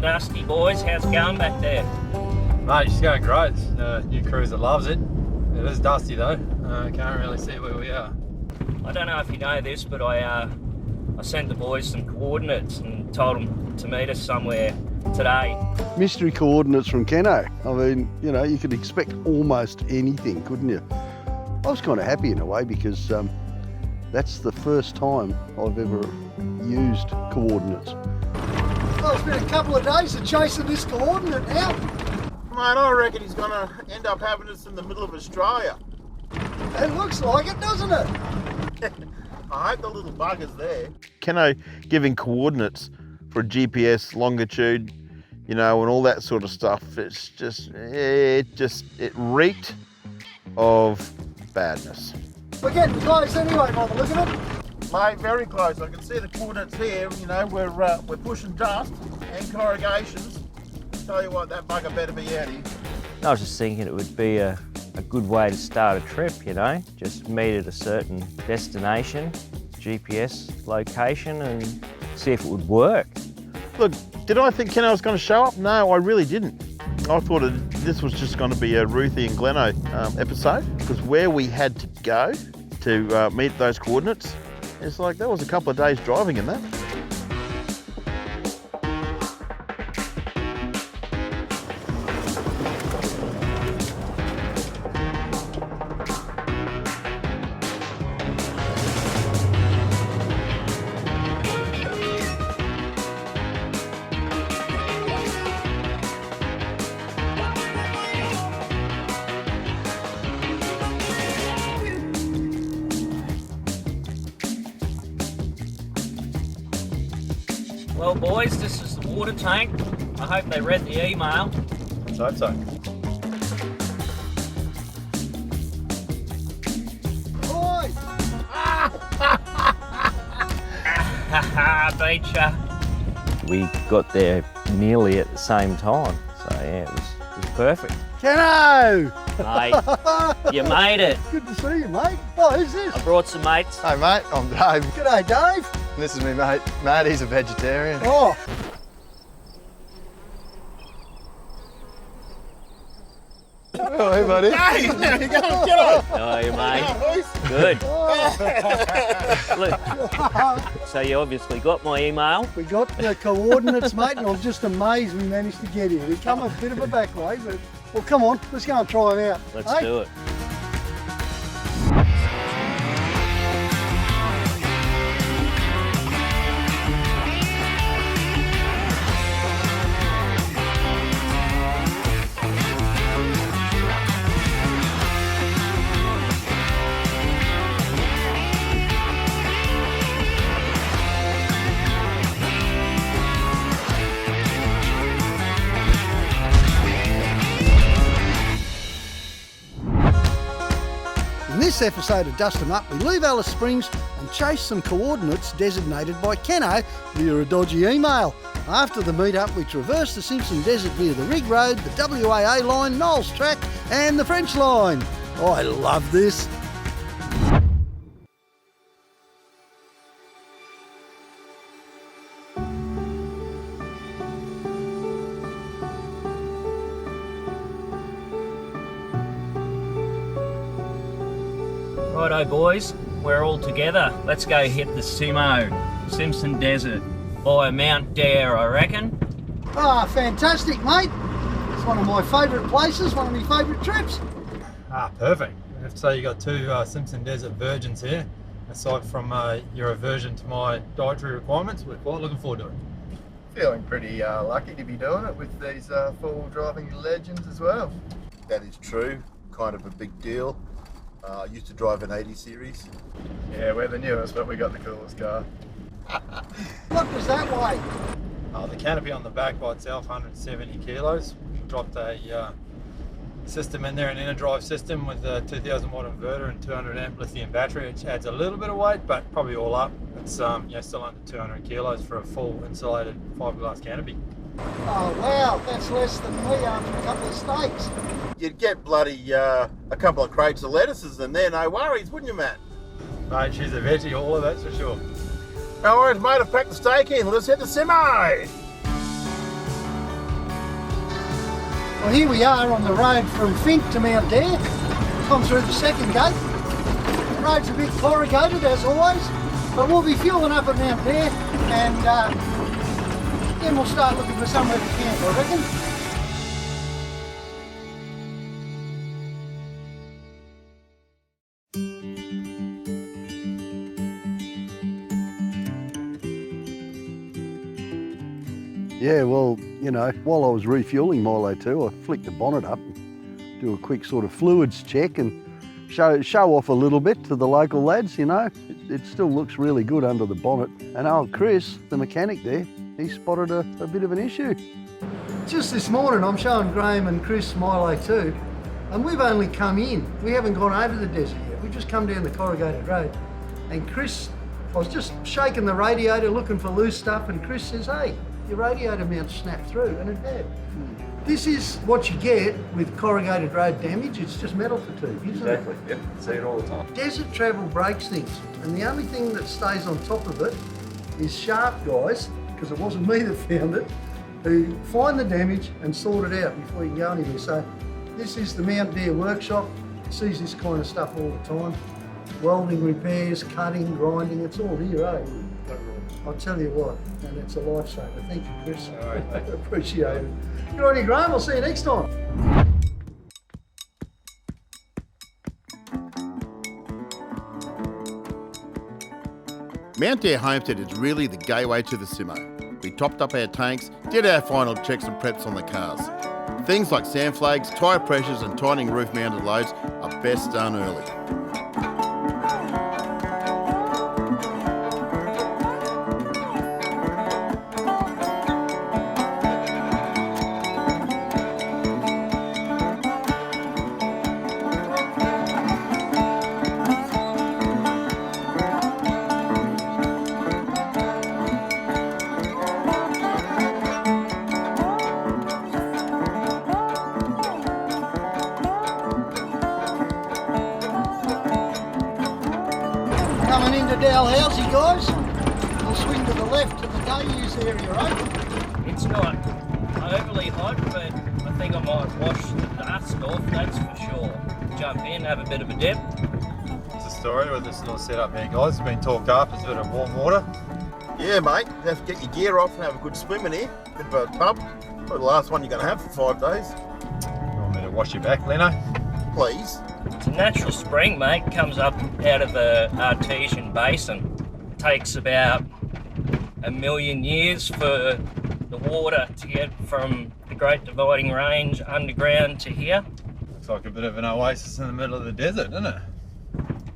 Dusty, boys. How's it going back there? Mate, she's going great. New cruiser loves it. It is dusty though. Can't really see where we are. I don't know if you know this, but I sent the boys some coordinates and told them to meet us somewhere today. Mystery coordinates from Keno. I mean, you know, you could expect almost anything, couldn't you? I was kind of happy in a way because that's the first time I've ever used coordinates. Well, it's been a couple of days of chasing this coordinate now. Mate, I reckon he's going to end up having us in the middle of Australia. It looks like it, doesn't it? I hope the little bugger's there. Keno giving coordinates for a GPS longitude, you know, and all that sort of stuff. It's just, it reeked of badness. We're getting close anyway by the look of it. Mate, very close. I can see the coordinates here. You know, we're pushing dust and corrugations. Tell you what, that bugger better be out here. I was just thinking it would be a good way to start a trip, you know, just meet at a certain destination, GPS location, and see if it would work. Look, did I think Keno was going to show up? No, I really didn't. I thought this was just going to be a Ruthie and Gleno episode, because where we had to go to meet those coordinates, it's like that was a couple of days driving in that. Well, boys, this is the water tank. I hope they read the email. Let's hope so. Oi! Haha, beat ya. We got there nearly at the same time, so yeah, it was perfect. Keno! Mate, you made it. Good to see you, mate. Oh, who's this? I brought some mates. Hey mate, I'm Dave. G'day, Dave. This is me mate. Matt, he's a vegetarian. Oh. Oh, hey buddy. Hey, how you going? Get on. How are you, mate? boys? Good. Look, so you obviously got my email. We got the coordinates, mate, and I'm just amazed we managed to get here. We come a bit of a back way, but, well, come on, let's go and try them out. Let's Hey? do it. In this episode of DustemUp, we leave Alice Springs and chase some coordinates designated by Keno via a dodgy email. After the meet-up, we traverse the Simpson Desert via the Rig Road, the WAA line, Knowles Track and the French line. Oh, I love this. Righto, boys, we're all together. Let's go hit the Simpson Desert by Mount Dare, I reckon. Ah, fantastic, mate. It's one of my favourite places, one of my favourite trips. Perfect. I have to say you got two Simpson Desert virgins here. Aside from your aversion to my dietary requirements, we're quite looking forward to it. Feeling pretty lucky to be doing it with these four-wheel driving legends as well. That is true. Kind of a big deal. I used to drive an 80 series. Yeah, we're the newest, but we got the coolest car. What was that weigh? The canopy on the back by itself, 170 kilos. We dropped a system in there, an inner drive system with a 2000 watt inverter and 200 amp lithium battery, which adds a little bit of weight, but probably all up, it's still under 200 kilos for a full insulated fiberglass canopy. Oh, wow, that's less than me after a couple of steaks. You'd get bloody a couple of crates of lettuces in there, no worries, wouldn't you, Matt? Mate, she's a veggie, all of that's for sure. No worries, mate. I've packed the steak in. Let's hit the semi. Well, here we are on the road from Fink to Mount Dare. Come through the second gate. The road's a bit corrugated as always, but we'll be fueling up at Mount Dare and then we'll start looking for somewhere to camp, I reckon. Yeah, well, you know, while I was refueling Milo 2, I flicked the bonnet up, do a quick sort of fluids check and show off a little bit to the local lads, you know. It still looks really good under the bonnet. And old Chris, the mechanic there, he spotted a bit of an issue. Just this morning I'm showing Graham and Chris Milo 2 and we've only come in. We haven't gone over the desert yet. We've just come down the corrugated road. And Chris, I was just shaking the radiator looking for loose stuff and Chris says, hey, your radiator mount snapped through, and it had. This is what you get with corrugated road damage. It's just metal fatigue, isn't it? Exactly, yep, see it all the time. Desert travel breaks things, and the only thing that stays on top of it is sharp guys, because it wasn't me that found it, who find the damage and sort it out before you can go anywhere. So this is the Mount Dare workshop. It sees this kind of stuff all the time. Welding repairs, cutting, grinding, it's all here, eh? I'll tell you what, and it's a lifesaver. Thank you, Chris. All right, thank you. Appreciate it. Good on you, Graham. I'll see you next time. Mount Dare Homestead is really the gateway to the Simo. We topped up our tanks, did our final checks and preps on the cars. Things like sand flags, tyre pressures and tightening roof mounted loads are best done early. Coming into Dalhousie, guys. We'll swing to the left to the Dalhousie area, right? It's not overly hot, but I think I might wash the dust off, that's for sure. Jump in, have a bit of a dip. There's a story with this little setup here, guys. It's been torqued up, it's a bit of warm water. Yeah, mate, you have to get your gear off and have a good swim in here. Bit of a tub. Probably the last one you're going to have for 5 days. You want me to wash your back, Leno? Please. It's a natural spring, mate. Comes up out of the artesian basin. Takes about 1 million years for the water to get from the Great Dividing Range underground to here. Looks like a bit of an oasis in the middle of the desert, doesn't it?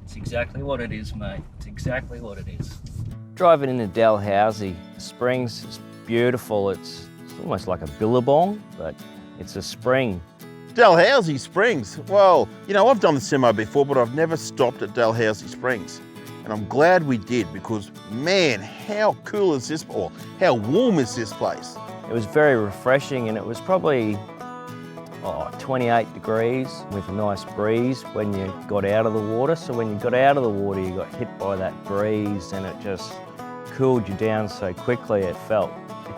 It's exactly what it is, mate. It's exactly what it is. Driving into Dalhousie, the springs is beautiful. It's almost like a billabong, but it's a spring. Dalhousie Springs. Well, you know, I've done the Simo before, but I've never stopped at Dalhousie Springs. And I'm glad we did because, man, how cool is this, or how warm is this place? It was very refreshing and it was probably 28 degrees with a nice breeze when you got out of the water. So when you got out of the water, you got hit by that breeze and it just cooled you down so quickly. It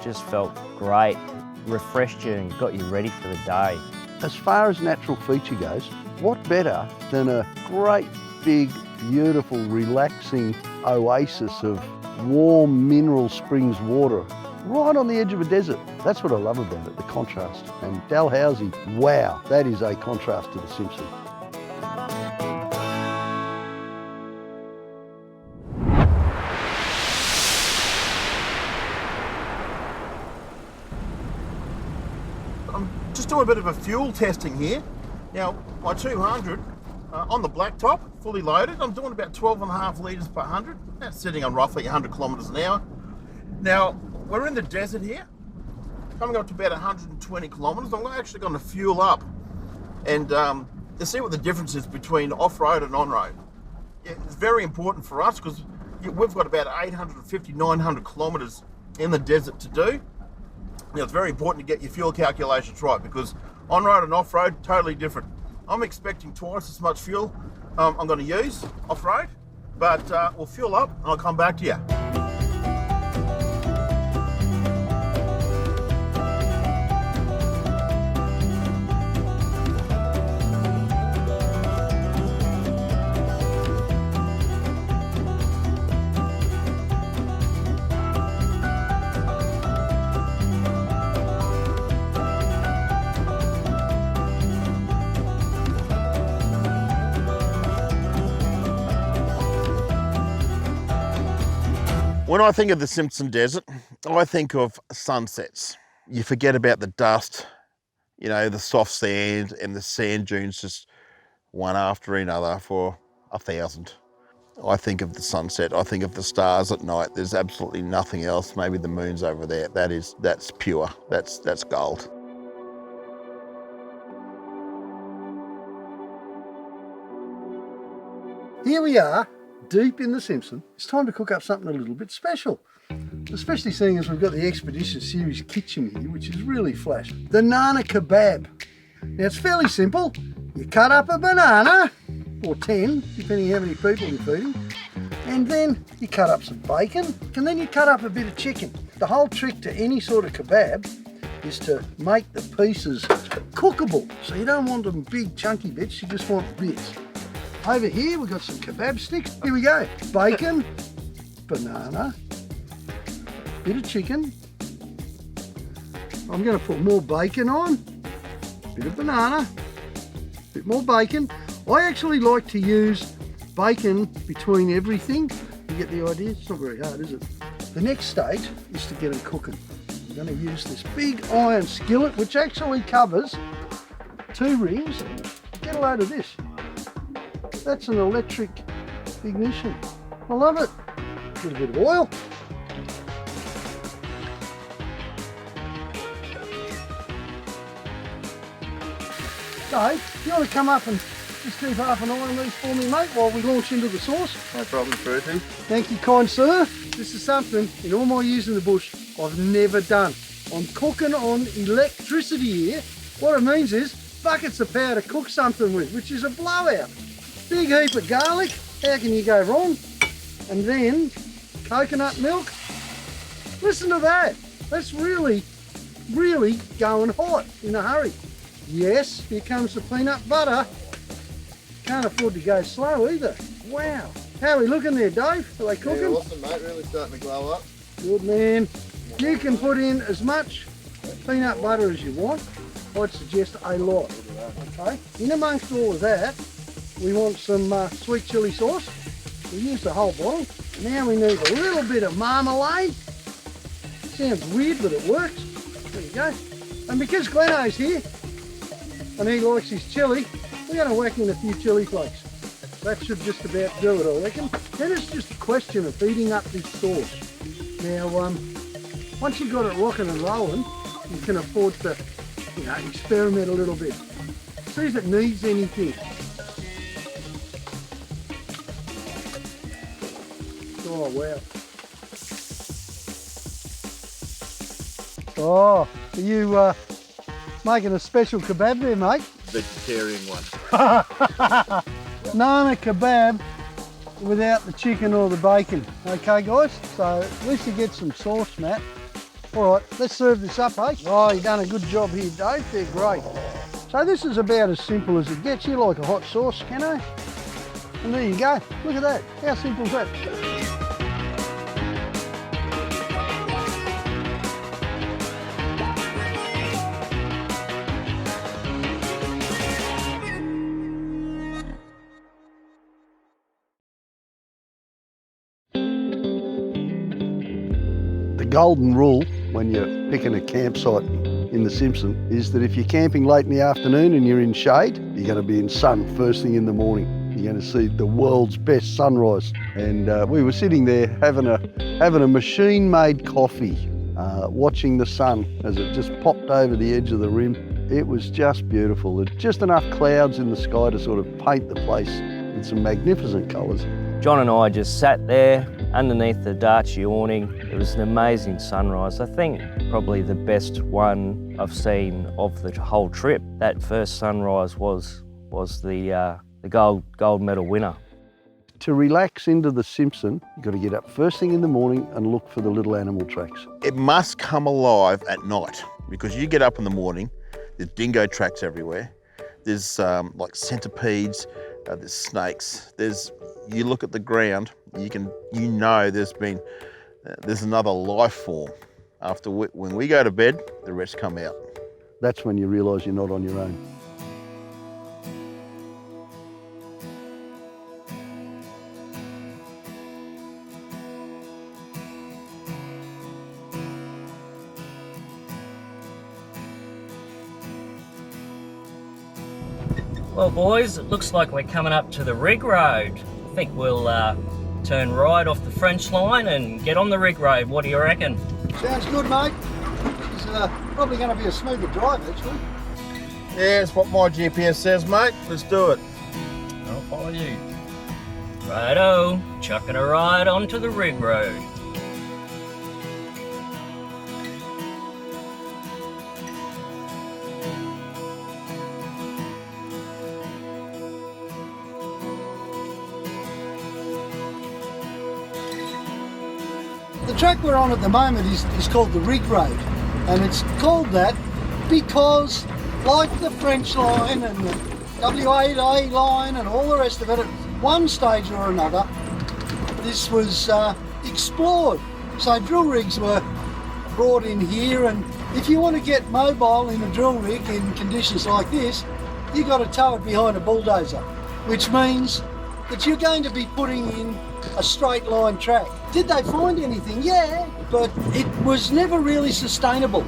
just felt great, refreshed you and got you ready for the day. As far as natural feature goes, what better than a great, big, beautiful, relaxing oasis of warm mineral springs water right on the edge of a desert. That's what I love about it, the contrast. And Dalhousie, wow, that is a contrast to the Simpson. Just doing a bit of a fuel testing here. Now, my 200 on the blacktop, fully loaded, I'm doing about 12.5 litres per 100. That's sitting on roughly 100 kilometres an hour. Now, we're in the desert here, coming up to about 120 kilometres. I'm actually going to fuel up and to see what the difference is between off-road and on-road. It's very important for us because we've got about 850, 900 kilometres in the desert to do. Now, it's very important to get your fuel calculations right because on-road and off-road, totally different. I'm expecting twice as much fuel I'm going to use off-road, but we'll fuel up and I'll come back to you. When I think of the Simpson Desert, I think of sunsets. You forget about the dust, you know, the soft sand and the sand dunes just one after another for 1,000. I think of the sunset. I think of the stars at night. There's absolutely nothing else. Maybe the moon's over there. That's pure. That's gold. Here we are, deep in the Simpson. It's time to cook up something a little bit special. Especially seeing as we've got the Expedition Series kitchen here, which is really flash. The Nana Kebab. Now it's fairly simple. You cut up a banana, or 10, depending how many people you're feeding, and then you cut up some bacon, and then you cut up a bit of chicken. The whole trick to any sort of kebab is to make the pieces cookable. So you don't want them big chunky bits, you just want bits. Over here we've got some kebab sticks. Here we go. Bacon, banana, bit of chicken. I'm going to put more bacon on, bit of banana, bit more bacon. I actually like to use bacon between everything. You get the idea? It's not very hard, is it? The next stage is to get them cooking. I'm going to use this big iron skillet, which actually covers 2 rings. Get a load of this. That's an electric ignition. I love it. Get a bit of oil. Dave, you want to come up and just keep half an eye on these for me, mate, while we launch into the sauce? No problem, Fruity. Thank you, kind sir. This is something, in all my years in the bush, I've never done. I'm cooking on electricity here. What it means is buckets of power to cook something with, which is a blowout. Big heap of garlic, how can you go wrong? And then coconut milk. Listen to that. That's really, really going hot in a hurry. Yes, here comes the peanut butter. Can't afford to go slow either. Wow. How are we looking there, Dave? Are they cooking? Yeah, awesome, mate. Really starting to glow up. Good, man. You can put in as much peanut butter as you want. I'd suggest a lot. Okay. In amongst all of that, we want some sweet chilli sauce. We use the whole bottle. Now we need a little bit of marmalade. Sounds weird, but it works. There you go. And because Gleno's here, and he likes his chilli, we're going to whack in a few chilli flakes. That should just about do it, I reckon. Then it's just a question of heating up this sauce. Now, once you've got it rocking and rolling, you can afford to, you know, experiment a little bit. See if it needs anything. Oh, wow. Oh, are you making a special kebab there, mate? Vegetarian one. Nana kebab without the chicken or the bacon. Okay, guys? So at least you get some sauce, Matt. All right, let's serve this up, eh? Oh, you've done a good job here, Dave. They're great. So this is about as simple as it gets. You like a hot sauce, can I? And there you go. Look at that. How simple is that? The golden rule when you're picking a campsite in the Simpson is that if you're camping late in the afternoon and you're in shade, you're going to be in sun first thing in the morning. You're going to see the world's best sunrise. And we were sitting there having a machine-made coffee, watching the sun as it just popped over the edge of the rim. It was just beautiful. There's just enough clouds in the sky to sort of paint the place with some magnificent colours. John and I just sat there underneath the Dalhousie awning. It was an amazing sunrise. I think probably the best one I've seen of the whole trip. That first sunrise was the gold medal winner. To relax into the Simpson, you've got to get up first thing in the morning and look for the little animal tracks. It must come alive at night because you get up in the morning, there's dingo tracks everywhere. There's like centipedes, there's snakes. You look at the ground, you know there's another life form. When we go to bed, the rest come out. That's when you realise you're not on your own. Well boys, it looks like we're coming up to the rig road. I think we'll turn right off the French line and get on the rig road. What do you reckon? Sounds good, mate. It's probably going to be a smoother drive, actually. Yeah, it's what my GPS says, mate. Let's do it. I'll follow you. Righto, chucking a ride onto the rig road. The track we're on at the moment is called the Rig Road, and it's called that because, like the French line and the W8A line and all the rest of it, at one stage or another, this was explored. So drill rigs were brought in here, and if you want to get mobile in a drill rig in conditions like this, you've got to tow it behind a bulldozer, which means that you're going to be putting in a straight line track. Did they find anything? Yeah, but it was never really sustainable.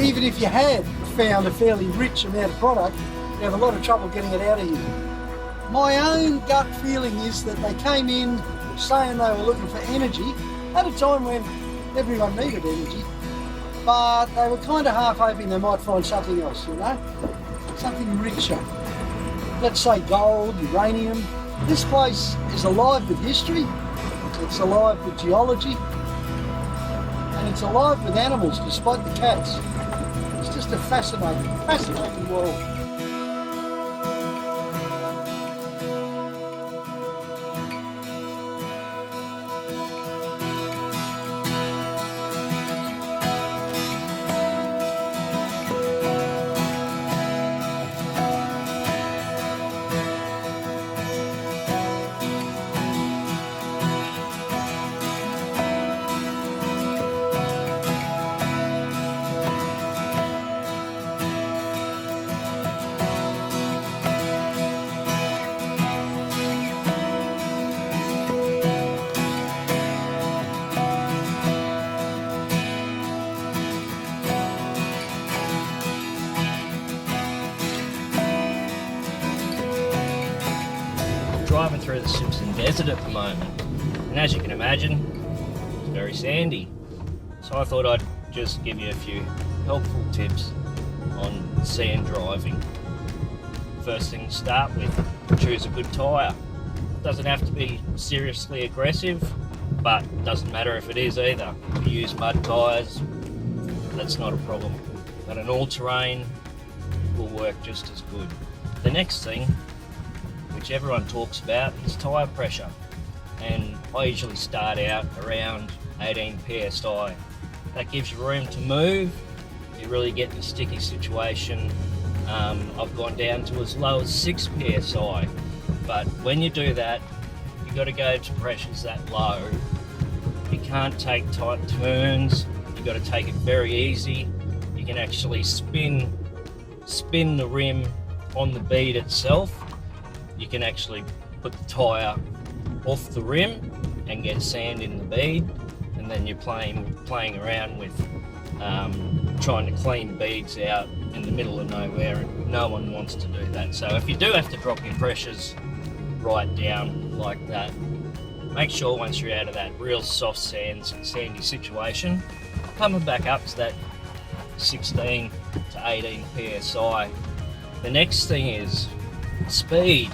Even if you had found a fairly rich amount of product, you'd have a lot of trouble getting it out of here. My own gut feeling is that they came in saying they were looking for energy at a time when everyone needed energy, but they were kind of half hoping they might find something else, you know? Something richer. Let's say gold, uranium. This place is alive with history, it's alive with geology, and it's alive with animals despite the cats. It's just a fascinating world. Driving through the Simpson Desert at the moment, and as you can imagine, it's very sandy. So I thought I'd just give you a few helpful tips on sand driving. First thing to start with, choose a good tyre. Doesn't have to be seriously aggressive, but doesn't matter if it is either. If you use mud tyres, that's not a problem. But an all-terrain will work just as good. The next thing, which everyone talks about, is tyre pressure, and I usually start out around 18 psi. That gives you room to move. You really get in a sticky situation. I've gone down to as low as 6 psi, but when you do that, you've got to go to pressures that low. You can't take tight turns. You've got to take it very easy. You can actually spin the rim on the bead itself. You can actually put the tyre off the rim and get sand in the bead, and then you're playing around with trying to clean beads out in the middle of nowhere, and no one wants to do that. So if you do have to drop your pressures right down like that, make sure once you're out of that real soft sandy situation, coming back up to that 16 to 18 psi. The next thing is speed.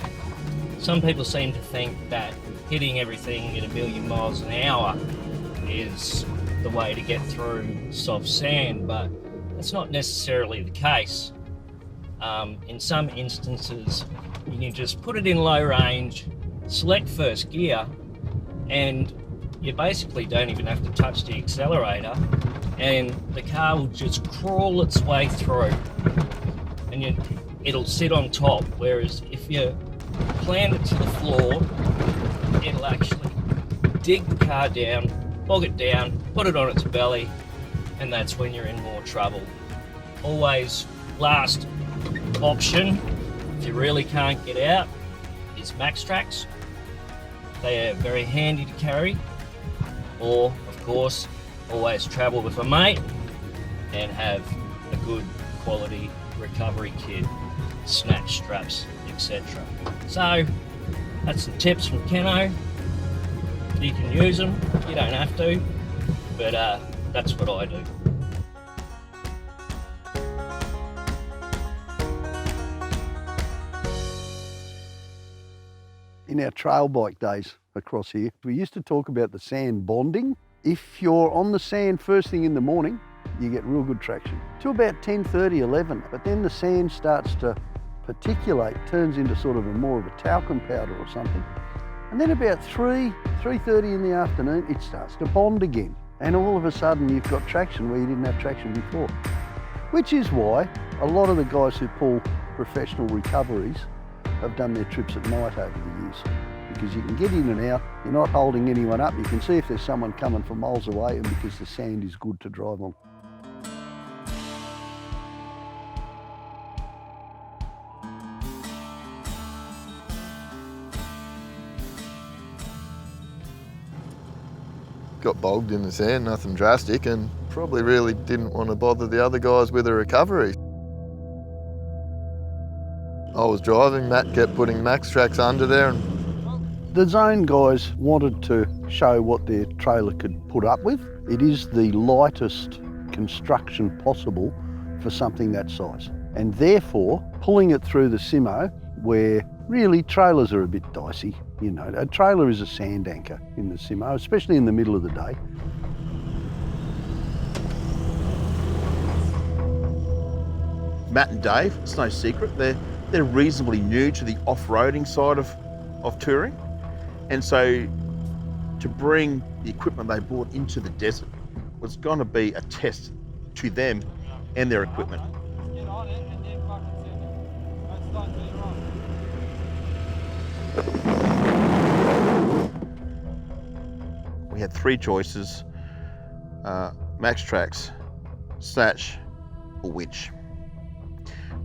Some people seem to think that hitting everything at 1,000,000 miles an hour is the way to get through soft sand, but that's not necessarily the case. In some instances, you can just put it in low range, select first gear, and you basically don't even have to touch the accelerator, and the car will just crawl its way through, and it'll sit on top. Whereas if you plant it to the floor, it'll actually dig the car down, bog it down, put it on its belly, and that's when you're in more trouble. Always last option, if you really can't get out, is max tracks. They are very handy to carry, or of course always travel with a mate and have a good quality recovery kit, snatch straps, etc. So that's the tips from Keno. You can use them, you don't have to, but that's what I do. In our trail bike days across here, we used to talk about the sand bonding. If you're on the sand first thing in the morning, you get real good traction to about 10:30, 11, but then the sand starts to particulate, turns into sort of more of a talcum powder or something. And then about 3:30 in the afternoon, it starts to bond again. And all of a sudden you've got traction where you didn't have traction before. Which is why a lot of the guys who pull professional recoveries have done their trips at night over the years. Because you can get in and out, you're not holding anyone up, you can see if there's someone coming from miles away, and because the sand is good to drive on. Got bogged in the sand, nothing drastic, and probably really didn't want to bother the other guys with a recovery. I was driving, Matt kept putting max tracks under there. The Zone guys wanted to show what their trailer could put up with. It is the lightest construction possible for something that size. And therefore, pulling it through the Simo, where really trailers are a bit dicey, you know. A trailer is a sand anchor in the Simo, especially in the middle of the day. Matt and Dave, it's no secret, they're reasonably new to the off-roading side of touring. And so to bring the equipment they brought into the desert was going to be a test to them and their equipment. We had three choices, max tracks, snatch, or winch.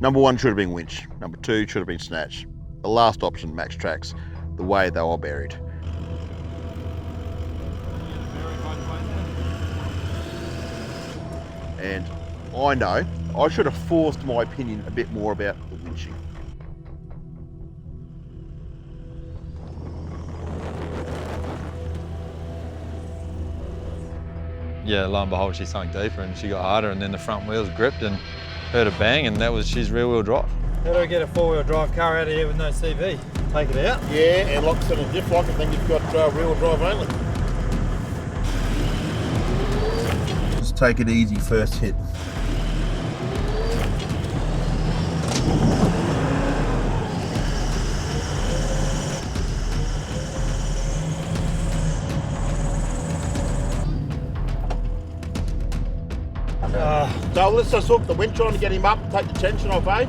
Number one should have been winch. Number two should have been snatch. The last option, max tracks, the way they were buried. And I know I should have forced my opinion a bit more about the winching. Yeah, lo and behold, she sunk deeper and she got harder, and then the front wheels gripped and heard a bang, and that was she's rear-wheel drive. How do I get a four-wheel drive car out of here with no CV? Take it out? Yeah, and locks in a diff lock, and then you've got rear-wheel drive only. Just take it easy first hit. So let's just hook the winch on to get him up and take the tension off, eh?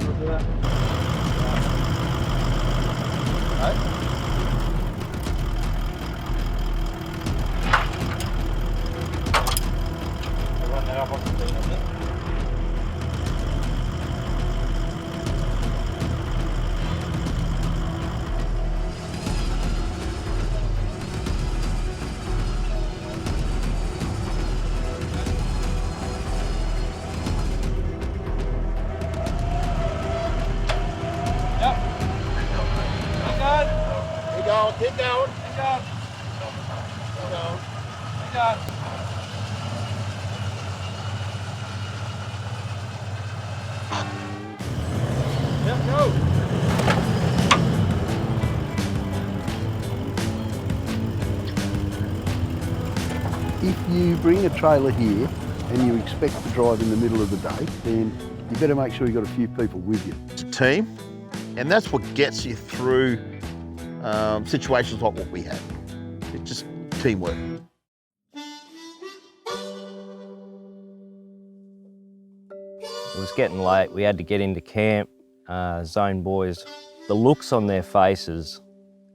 Run that up on the thing, isn't it? Keep going. Keep going. Keep going. Keep going. Yep, go. If you bring a trailer here and you expect to drive in the middle of the day, then you better make sure you've got a few people with you. It's a team, and that's what gets you through situations like what we had. It's just teamwork. It was getting late, we had to get into camp. Zone boys, the looks on their faces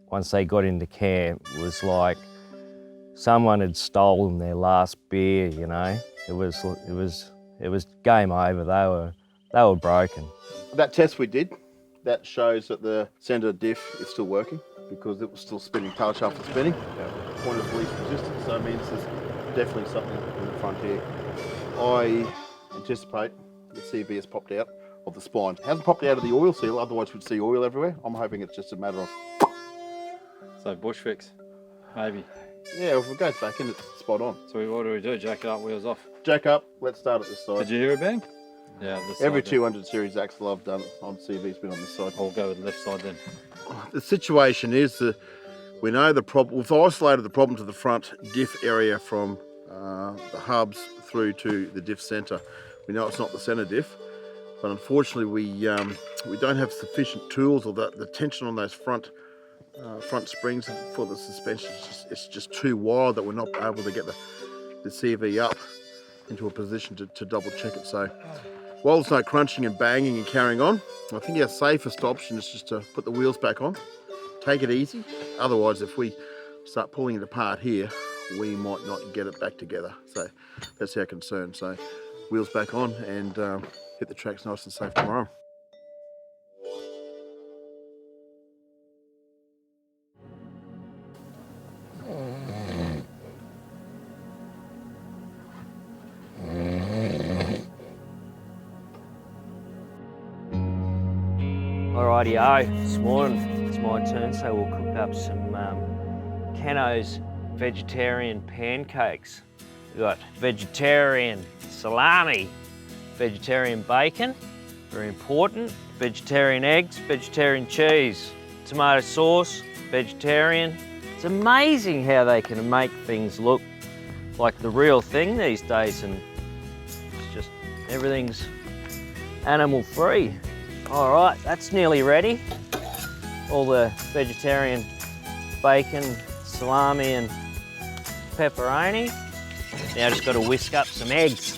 once they got into camp was like someone had stolen their last beer, you know. It was game over. They were broken. That test we did, that shows that the centre diff is still working because it was still spinning, tail shaft was spinning. Point of least resistance, so it means there's definitely something in the front here. I anticipate the CV has popped out. of the spine. It hasn't popped out of the oil seal, otherwise we'd see oil everywhere. I'm hoping it's just a matter of... So bush fix, maybe. Yeah, if it goes back in, it's spot on. So what do we do? Jack it up, wheels off. Jack up, let's start at this side. Did you hear a bang? Yeah, this Every side, 200 series axle I've done on CV's been on this side. I'll go with the left side then. The situation is that we know the problem, we've isolated the problem to the front diff area from the hubs through to the diff centre. We know it's not the centre diff, but unfortunately we don't have sufficient tools, or the tension on those front springs for the suspension, it's just too wide that we're not able to get the CV up into a position to double check it. So while there's no crunching and banging and carrying on, I think our safest option is just to put the wheels back on, take it easy. Otherwise, if we start pulling it apart here, we might not get it back together. So that's our concern. So wheels back on and hit the tracks nice and safe tomorrow. Alrighty-o, this morning it's my turn, so we'll cook up some Keno's vegetarian pancakes. We've got vegetarian salami, vegetarian bacon, very important, vegetarian eggs, vegetarian cheese, tomato sauce, vegetarian. It's amazing how they can make things look like the real thing these days, and it's just everything's animal free. All right, that's nearly ready. All the vegetarian bacon, salami and pepperoni. Now just got to whisk up some eggs.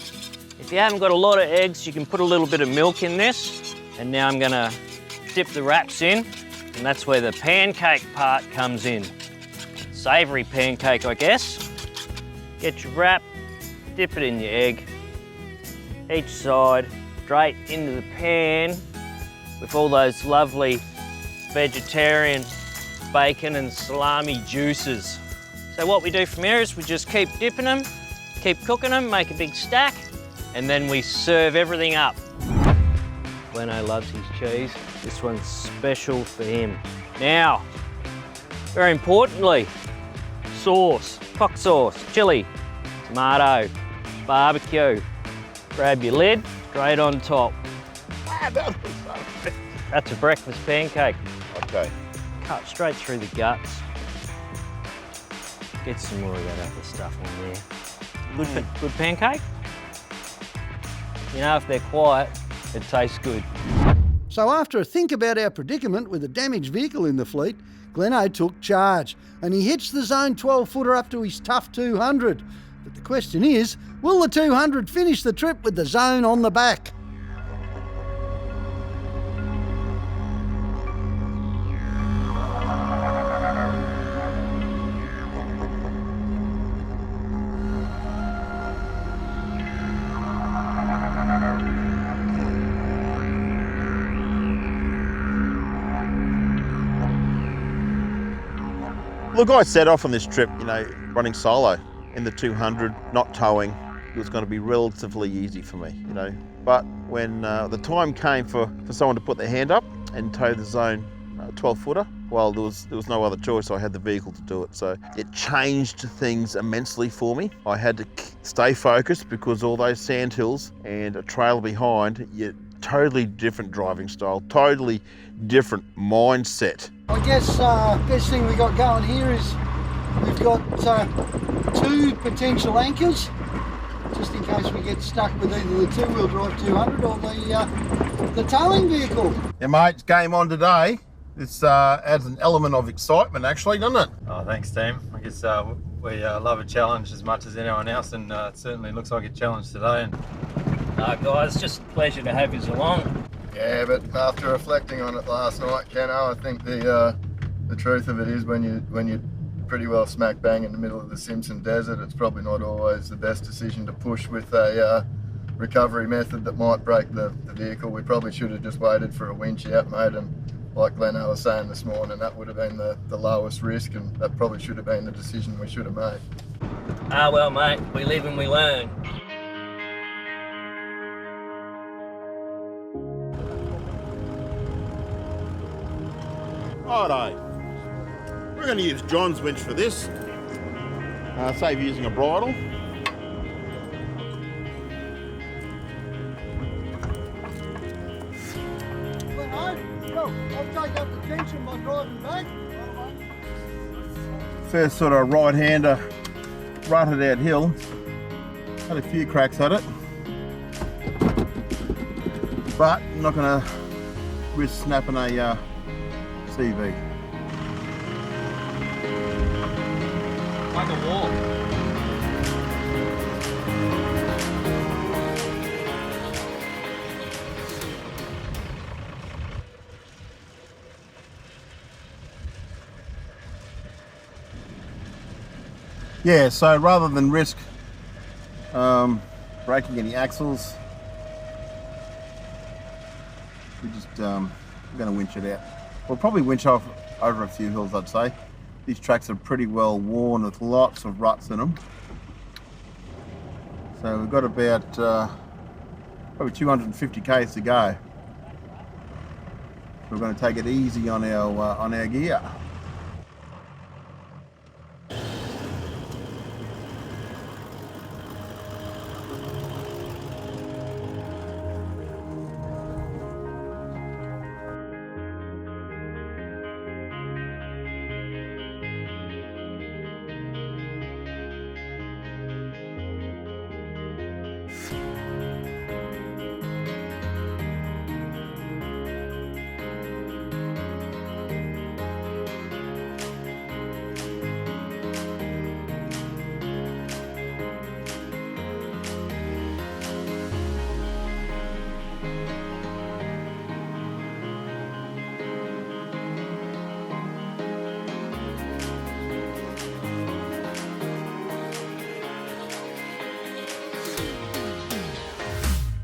If you haven't got a lot of eggs, you can put a little bit of milk in this. And now I'm gonna dip the wraps in, and that's where the pancake part comes in. Savoury pancake, I guess. Get your wrap, dip it in your egg, each side, straight into the pan with all those lovely vegetarian bacon and salami juices. So what we do from here is we just keep dipping them, keep cooking them, make a big stack, and then we serve everything up. Leno loves his cheese. This one's special for him. Now, very importantly, sauce, cock sauce, chili, tomato, barbecue. Grab your lid, straight on top. That's a breakfast pancake. Okay. Cut straight through the guts. Get some more of that other stuff on there. Good pancake. You know, if they're quiet, it tastes good. So after a think about our predicament with a damaged vehicle in the fleet, Gleno took charge and he hitched the Zone 12-footer up to his tough 200. But the question is, will the 200 finish the trip with the Zone on the back? Look, I set off on this trip, you know, running solo in the 200, not towing. It was going to be relatively easy for me, you know. But when the time came for someone to put their hand up and tow the Zone 12-footer, well, there was no other choice. I had the vehicle to do it. So it changed things immensely for me. I had to stay focused because all those sandhills and a trail behind, totally different driving style, totally different mindset. I guess best thing we got going here is we've got two potential anchors, just in case we get stuck with either the two-wheel drive 200 or the towing vehicle. Yeah, mate, it's game on today. This adds an element of excitement, actually, doesn't it? Oh, thanks, team. I guess we love a challenge as much as anyone else, and it certainly looks like a challenge today. Guys, just a pleasure to have you along. Yeah, but after reflecting on it last night, Keno, I think the truth of it is when you're pretty well smack bang in the middle of the Simpson Desert, it's probably not always the best decision to push with a recovery method that might break the vehicle. We probably should have just waited for a winch out, mate, and like Gleno was saying this morning, that would have been the lowest risk, and that probably should have been the decision we should have made. Well, mate, we live and we learn. Righto. We're going to use John's winch for this. Save using a bridle. I'll take up the tension by driving back. First sort of right-hander rutted out hill. Had a few cracks at it. But I'm not going to risk snapping a CV. Like a wall. Yeah, so rather than risk breaking any axles, we just we're going to winch it out. We'll probably winch off over a few hills, I'd say. These tracks are pretty well worn with lots of ruts in them. So we've got about probably 250 k's to go. We're going to take it easy on our gear.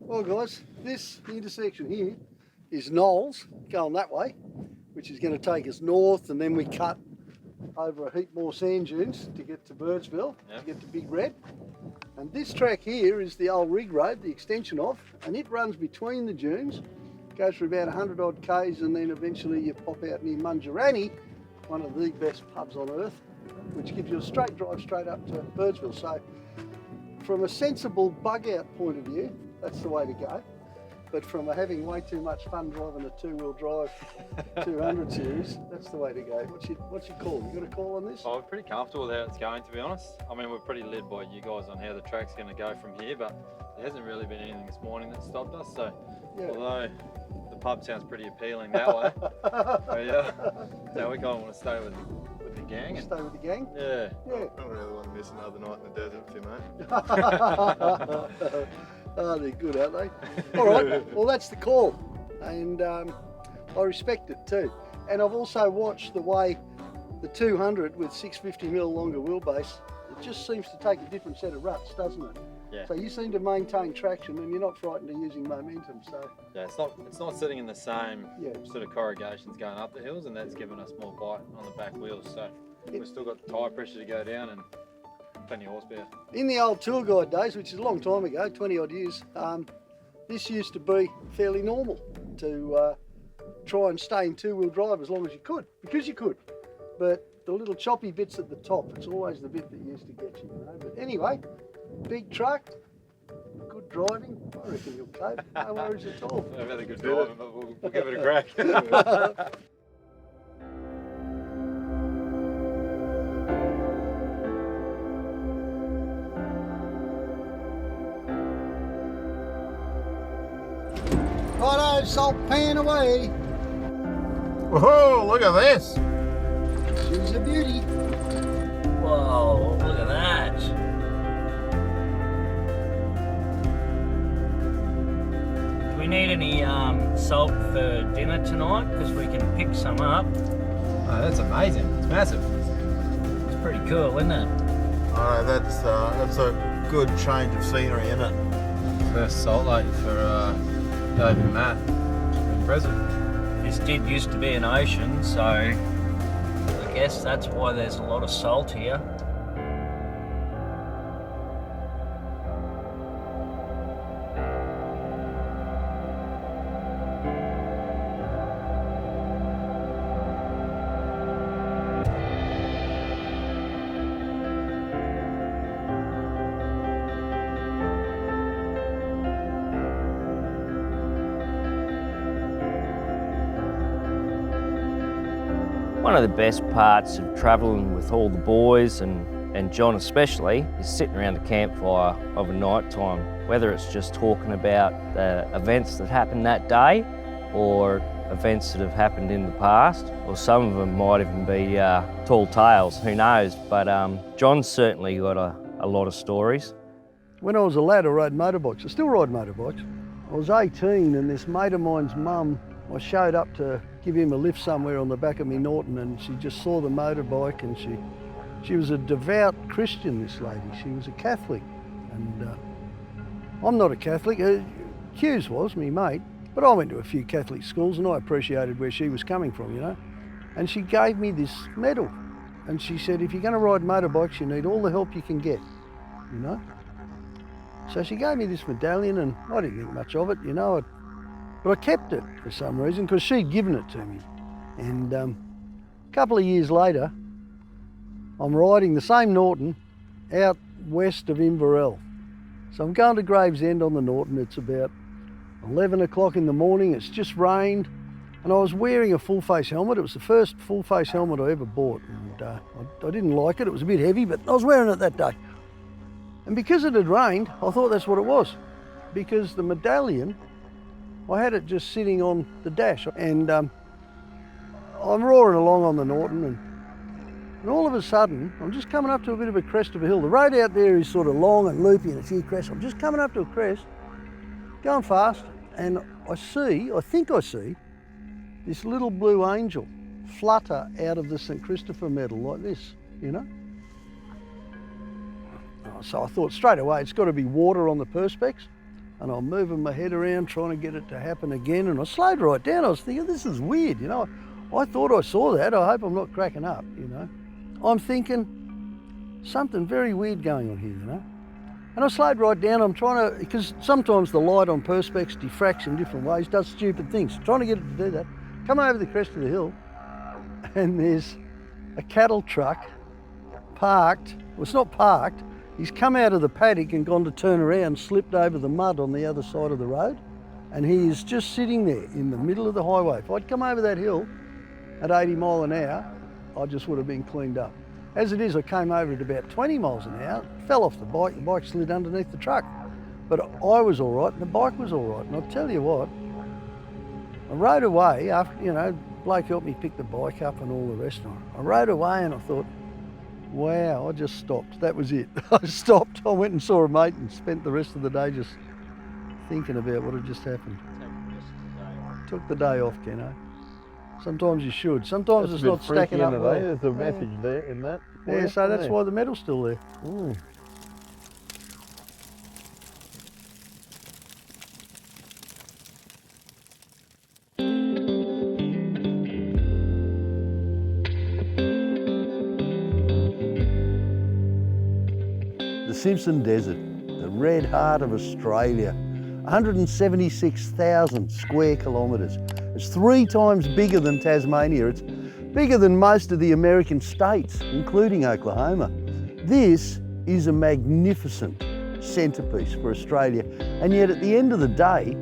Well guys, this intersection here is Knowles going that way, which is going to take us north, and then we cut over a heap more sand dunes to get to Birdsville, to get to Big Red. And this track here is the old rig road, the extension of, and it runs between the dunes, goes for about 100 odd k's, and then eventually you pop out near Mungerani, one of the best pubs on earth, which gives you a straight drive straight up to Birdsville. So from a sensible bug out point of view, that's the way to go. But from having way too much fun driving a two-wheel drive 200 series, that's the way to go. What's your call? You got a call on this? Oh, we're pretty comfortable with how it's going, to be honest. I mean, we're pretty led by you guys on how the track's going to go from here, but there hasn't really been anything this morning that stopped us. So, although the pub sounds pretty appealing that way, so we kind of want to stay with the gang. Stay with the gang? Yeah. I don't really want to miss another night in the desert with you, mate. Oh, they're good, aren't they? All right, well, that's the call. And I respect it too. And I've also watched the way the 200 with 650mm longer wheelbase, it just seems to take a different set of ruts, doesn't it? Yeah. So you seem to maintain traction and you're not frightened of using momentum, so. Yeah, it's not sitting in the same sort of corrugations going up the hills, and that's given us more bite on the back wheels. So we've still got tyre pressure to go down and plenty of horsepower. In the old tour guide days, which is a long time ago, 20 odd years, this used to be fairly normal to try and stay in two-wheel drive as long as you could, because you could. But the little choppy bits at the top, it's always the bit that used to get you, you know. But anyway, big truck, good driving, I reckon you'll cope, no worries at all. I've had a good driving, but we'll give it a crack. Righto, salt pan away. Whoa, look at this. She's a beauty. Whoa, look at that. Do we need any salt for dinner tonight? Because we can pick some up. Oh, that's amazing. It's massive. It's pretty cool, isn't it? Oh, that's a good change of scenery, isn't it? First salt lake for Dave and Matt. Impressive. This did used to be an ocean, so I guess that's why there's a lot of salt here. One of the best parts of travelling with all the boys and John especially is sitting around the campfire of a night time, whether it's just talking about the events that happened that day or events that have happened in the past, or some of them might even be tall tales, who knows, but John's certainly got a lot of stories. When I was a lad, I rode motorbikes. I still ride motorbikes. I was 18 and this mate of mine's mum, I showed up to give him a lift somewhere on the back of me Norton, and she just saw the motorbike, and she was a devout Christian, this lady. She was a Catholic, and I'm not a Catholic. Hughes was, me mate, but I went to a few Catholic schools and I appreciated where she was coming from, you know. And she gave me this medal, and she said, if you're going to ride motorbikes, you need all the help you can get, you know. So she gave me this medallion, and I didn't think much of it, you know, but I kept it for some reason because she'd given it to me. And a couple of years later, I'm riding the same Norton out west of Inverell. So I'm going to Gravesend on the Norton. It's about 11 o'clock in the morning. It's just rained, and I was wearing a full face helmet. It was the first full face helmet I ever bought, and I didn't like it. It was a bit heavy, but I was wearing it that day. And because it had rained, I thought that's what it was, because the medallion, I had it just sitting on the dash, and I'm roaring along on the Norton, and all of a sudden, I'm just coming up to a bit of a crest of a hill. The road out there is sort of long and loopy and a few crests. I'm just coming up to a crest, going fast, and I think I see this little blue angel flutter out of the St. Christopher medal like this, you know? So I thought straight away, it's got to be water on the perspex, and I'm moving my head around trying to get it to happen again, and I slowed right down. I was thinking, this is weird, you know? I thought I saw that. I hope I'm not cracking up, you know? I'm thinking something very weird going on here, you know? And I slowed right down. I'm trying to, because sometimes the light on perspex diffracts in different ways, does stupid things. Trying to get it to do that. Come over the crest of the hill, and there's a cattle truck parked. Well, it's not parked. He's come out of the paddock and gone to turn around, slipped over the mud on the other side of the road, and he is just sitting there in the middle of the highway. If I'd come over that hill at 80 mile an hour, I just would have been cleaned up. As it is, I came over at about 20 miles an hour, fell off the bike slid underneath the truck. But I was all right and the bike was all right. And I'll tell you what, I rode away after, you know, bloke helped me pick the bike up and all the rest of it. I rode away and I thought, wow, I just stopped. That was it. I stopped. I went and saw a mate and spent the rest of the day just thinking about what had just happened. Took the day off, Keno. Sometimes you should. Sometimes it's not stacking up well. There's a message there in that. Yeah, so that's why the medal's still there. Mm. The Simpson Desert, the red heart of Australia, 176,000 square kilometres. It's 3 times bigger than Tasmania. It's bigger than most of the American states, including Oklahoma. This is a magnificent centrepiece for Australia, and yet at the end of the day,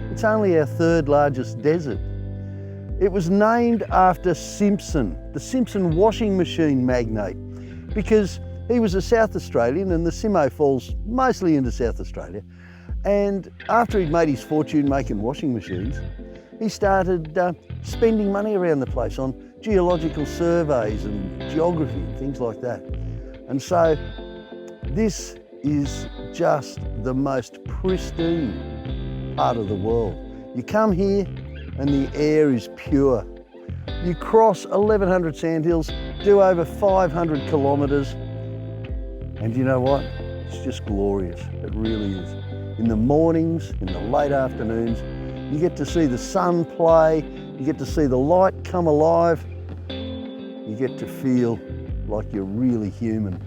it's only our 3rd largest desert. It was named after Simpson, the Simpson washing machine magnate, because he was a South Australian, and the Simo falls mostly into South Australia. And after he'd made his fortune making washing machines, he started spending money around the place on geological surveys and geography and things like that. And so this is just the most pristine part of the world. You come here and the air is pure. You cross 1,100 sandhills, do over 500 kilometres, and you know what? It's just glorious. It really is. In the mornings, in the late afternoons, you get to see the sun play, you get to see the light come alive, you get to feel like you're really human.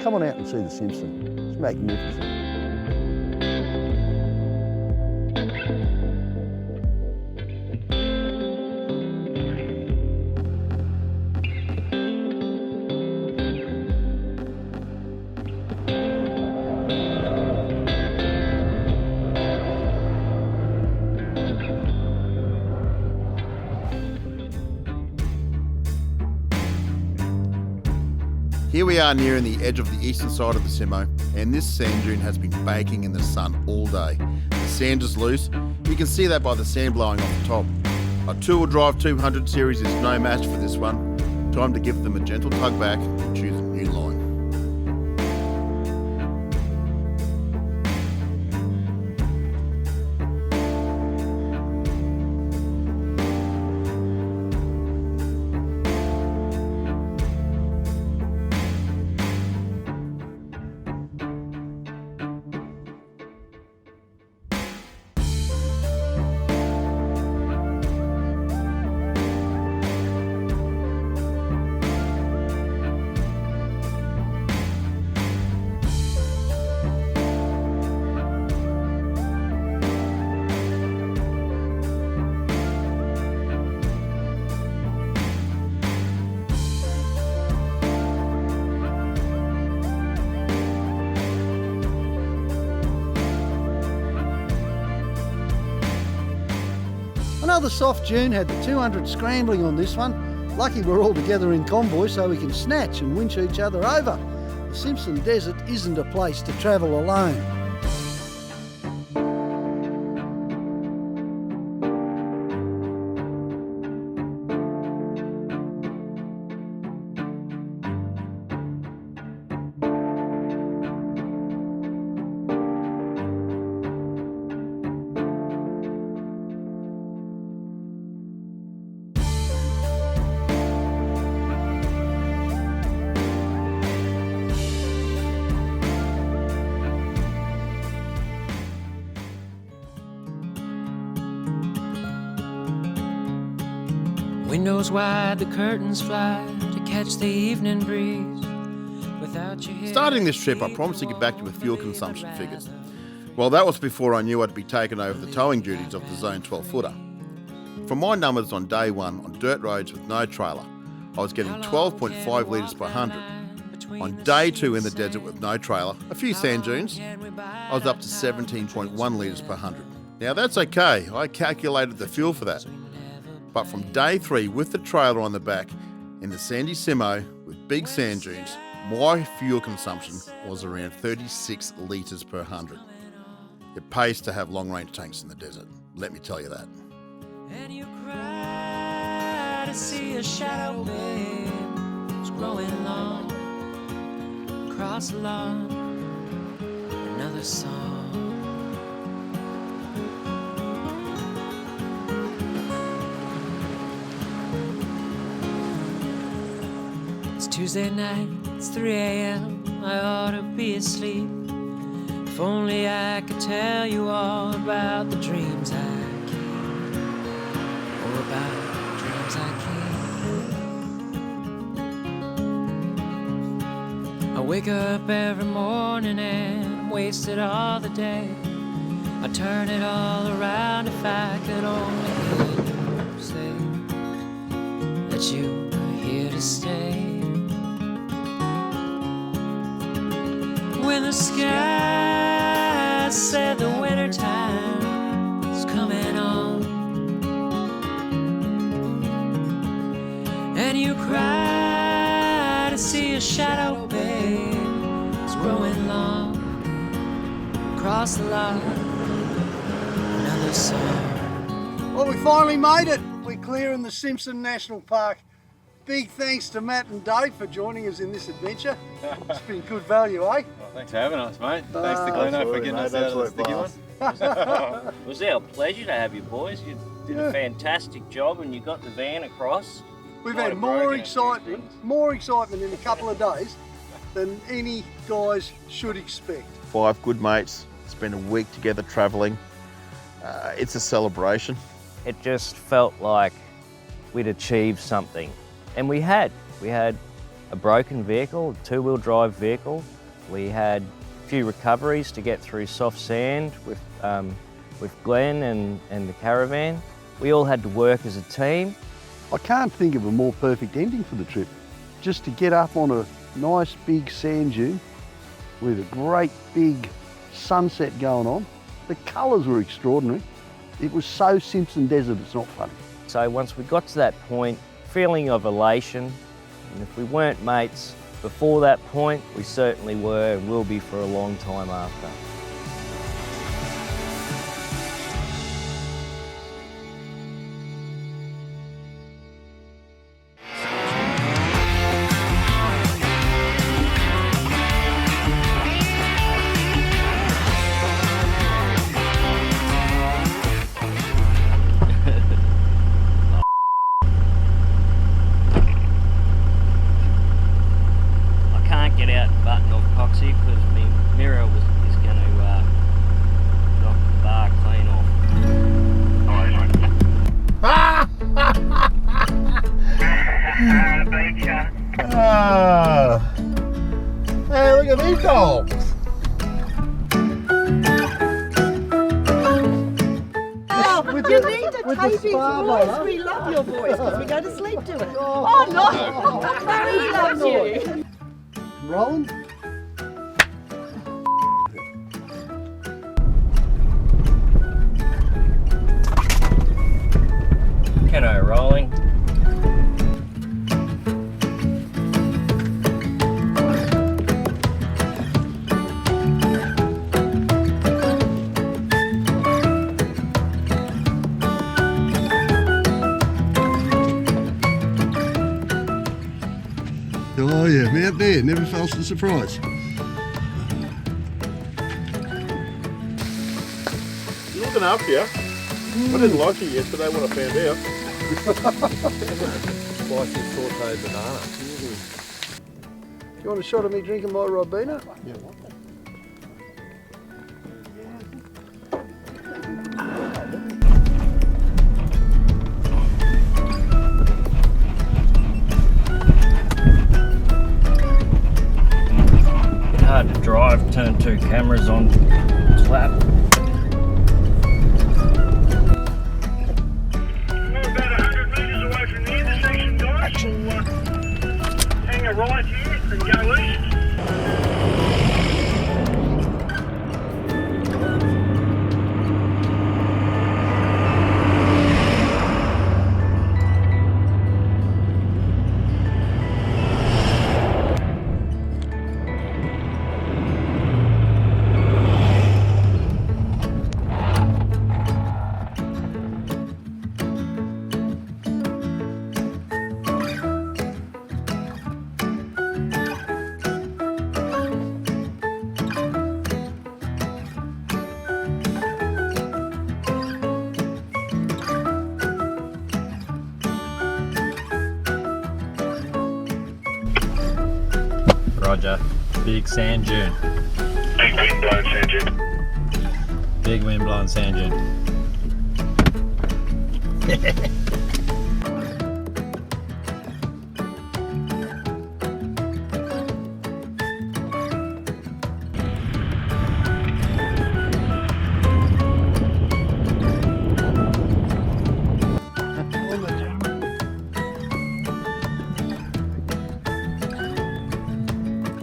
Come on out and see the Simpson. It's magnificent. Here we are nearing the edge of the eastern side of the Simo, and this sand dune has been baking in the sun all day. The sand is loose. You can see that by the sand blowing off the top. A two-wheel drive 200 series is no match for this one. Time to give them a gentle tug back and choose a new line. Another soft dune had the 200 scrambling on this one. Lucky we're all together in convoy so we can snatch and winch each other over. The Simpson Desert isn't a place to travel alone. Windows wide, the curtains fly to catch the evening breeze. Without your Starting this trip, I promised to get back to with fuel consumption figures. Well, that was before I knew I'd be taking over the towing duties of the Zone 12-footer. From my numbers on day one on dirt roads with no trailer, I was getting 12.5 litres per 100. On day two in the desert with no trailer, a few sand dunes, I was up to 17.1 litres per 100. Now that's okay, I calculated the fuel for that. But from day three with the trailer on the back in the sandy Simo with big sand dunes, my fuel consumption was around 36 litres per 100. It pays to have long range tanks in the desert, let me tell you that. And you cry to see a shadow, babe, it's growing long across the lawn. Another song. It's Tuesday night, it's 3 a.m. I ought to be asleep. If only I could tell you all about the dreams I keep, or about the dreams I keep. I wake up every morning and I'm wasted all the day. I turn it all around if I could only hear you say that you are here to stay. When the sky said the winter time is coming on, and you cry to see a shadow, babe, it's growing long across the lot. Another song. Well, we finally made it. We're clearing the Simpson National Park. Big thanks to Matt and Dave for joining us in this adventure. It's been good value, eh? Well, thanks for having us, mate. Thanks to Gleno for getting us out of the sticky one. It was our pleasure to have you boys. You did a fantastic job and you got the van across. We've Might had have more broken a few excitement in a couple of days than any guys should expect. 5 good mates, spent a week together travelling. It's a celebration. It just felt like we'd achieved something. And we had a broken vehicle, a 2-wheel drive vehicle. We had a few recoveries to get through soft sand with Glenn and the caravan. We all had to work as a team. I can't think of a more perfect ending for the trip. Just to get up on a nice big sand dune with a great big sunset going on. The colours were extraordinary. It was so Simpson Desert, it's not funny. So once we got to that point, feeling of elation, and if we weren't mates, before that point, we certainly were and will be for a long time after. Get out the button of epoxy because my mirror is going to knock the bar clean off. Hey, look at these dogs. You need to tape his voice. We love your voice because we go to sleep to it. Oh, no! We love you. Rolling. Cano rolling. Oh yeah, out there, never fails to surprise. Looking after you. I didn't like you yesterday when I found out. Spicy sauteed banana. Do you want a shot of me drinking my Ribena? Yeah. Hard to drive, turn two cameras on, clap. We're about 100 metres away from the intersection, guys. We'll hang a right here and go east. Roger. Big sand dune. Big wind blown sand dune. Big wind blown sand dune.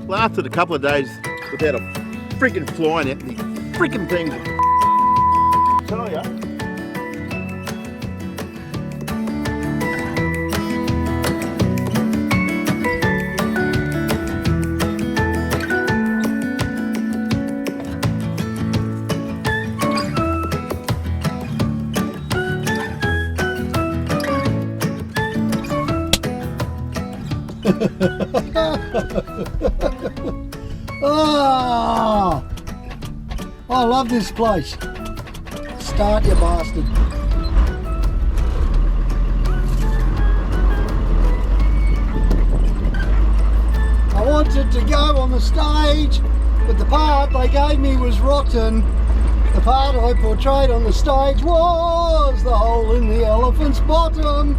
Lasted a couple of days without a freaking fly in it. The freaking things. Tell ya. Oh, I love this place. Start, you bastard. I wanted to go on the stage, but the part they gave me was rotten. The part I portrayed on the stage was the hole in the elephant's bottom.